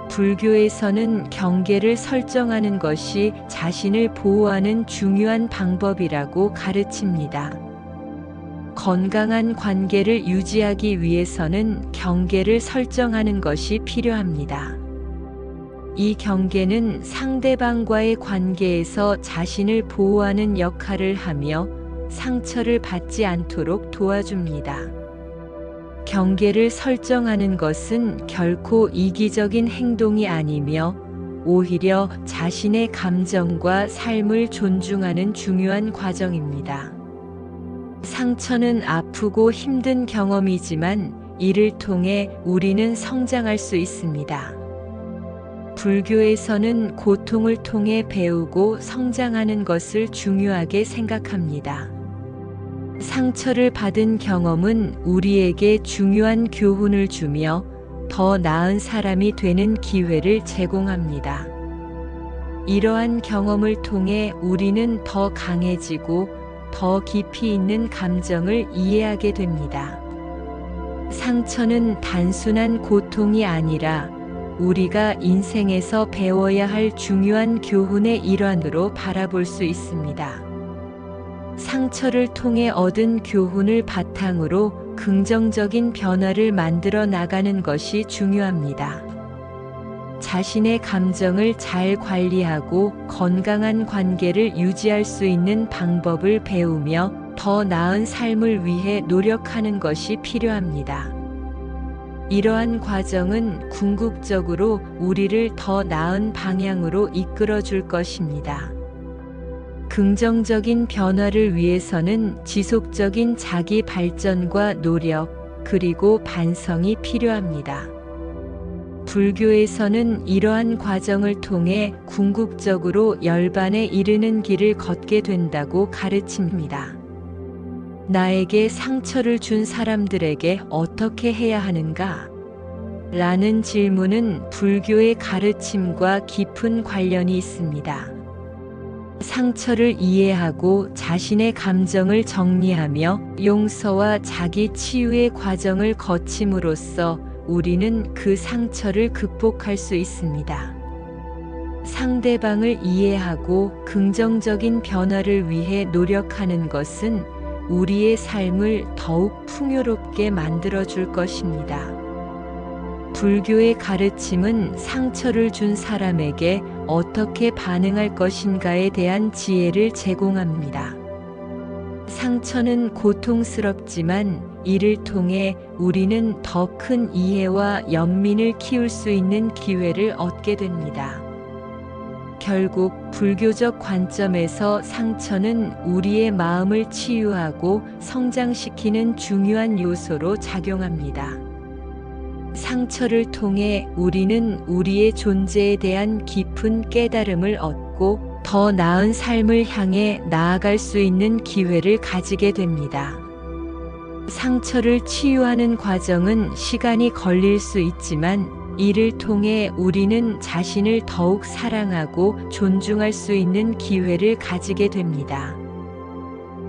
불교에서는 경계를 설정하는 것이 자신을 보호하는 중요한 방법이라고 가르칩니다. 건강한 관계를 유지하기 위해서는 경계를 설정하는 것이 필요합니다. 이 경계는 상대방과의 관계에서 자신을 보호하는 역할을 하며 상처를 받지 않도록 도와줍니다. 경계를 설정하는 것은 결코 이기적인 행동이 아니며 오히려 자신의 감정과 삶을 존중하는 중요한 과정입니다. 상처는 아프고 힘든 경험이지만 이를 통해 우리는 성장할 수 있습니다. 불교에서는 고통을 통해 배우고 성장하는 것을 중요하게 생각합니다. 상처를 받은 경험은 우리에게 중요한 교훈을 주며 더 나은 사람이 되는 기회를 제공합니다. 이러한 경험을 통해 우리는 더 강해지고 더 깊이 있는 감정을 이해하게 됩니다. 상처는 단순한 고통이 아니라 우리가 인생에서 배워야 할 중요한 교훈의 일환으로 바라볼 수 있습니다. 상처를 통해 얻은 교훈을 바탕으로 긍정적인 변화를 만들어 나가는 것이 중요합니다. 자신의 감정을 잘 관리하고 건강한 관계를 유지할 수 있는 방법을 배우며 더 나은 삶을 위해 노력하는 것이 필요합니다. 이러한 과정은 궁극적으로 우리를 더 나은 방향으로 이끌어 줄 것입니다. 긍정적인 변화를 위해서는 지속적인 자기 발전과 노력, 그리고 반성이 필요합니다. 불교에서는 이러한 과정을 통해 궁극적으로 열반에 이르는 길을 걷게 된다고 가르칩니다. 나에게 상처를 준 사람들에게 어떻게 해야 하는가? 라는 질문은 불교의 가르침과 깊은 관련이 있습니다. 상처를 이해하고 자신의 감정을 정리하며 용서와 자기 치유의 과정을 거침으로써 우리는 그 상처를 극복할 수 있습니다. 상대방을 이해하고 긍정적인 변화를 위해 노력하는 것은 우리의 삶을 더욱 풍요롭게 만들어줄 것입니다. 불교의 가르침은 상처를 준 사람에게 어떻게 반응할 것인가에 대한 지혜를 제공합니다. 상처는 고통스럽지만 이를 통해 우리는 더 큰 이해와 연민을 키울 수 있는 기회를 얻게 됩니다. 결국 불교적 관점에서 상처는 우리의 마음을 치유하고 성장시키는 중요한 요소로 작용합니다. 상처를 통해 우리는 우리의 존재에 대한 깊은 깨달음을 얻고 더 나은 삶을 향해 나아갈 수 있는 기회를 가지게 됩니다. 상처를 치유하는 과정은 시간이 걸릴 수 있지만 이를 통해 우리는 자신을 더욱 사랑하고 존중할 수 있는 기회를 가지게 됩니다.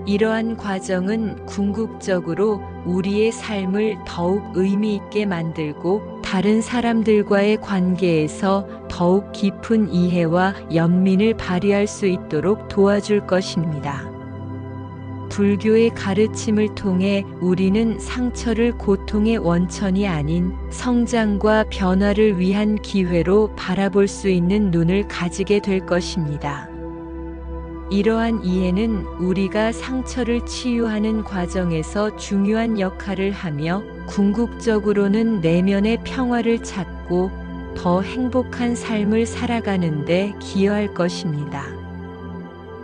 이러한 과정은 궁극적으로 우리의 삶을 더욱 의미 있게 만들고 다른 사람들과의 관계에서 더욱 깊은 이해와 연민을 발휘할 수 있도록 도와줄 것입니다. 불교의 가르침을 통해 우리는 상처를 고통의 원천이 아닌 성장과 변화를 위한 기회로 바라볼 수 있는 눈을 가지게 될 것입니다. 이러한 이해는 우리가 상처를 치유하는 과정에서 중요한 역할을 하며 궁극적으로는 내면의 평화를 찾고 더 행복한 삶을 살아가는 데 기여할 것입니다.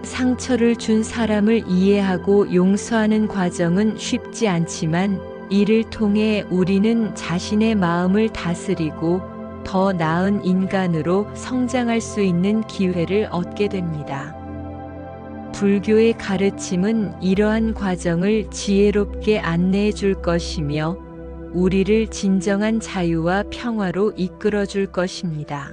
상처를 준 사람을 이해하고 용서하는 과정은 쉽지 않지만 이를 통해 우리는 자신의 마음을 다스리고 더 나은 인간으로 성장할 수 있는 기회를 얻게 됩니다. 불교의 가르침은 이러한 과정을 지혜롭게 안내해 줄 것이며 우리를 진정한 자유와 평화로 이끌어 줄 것입니다.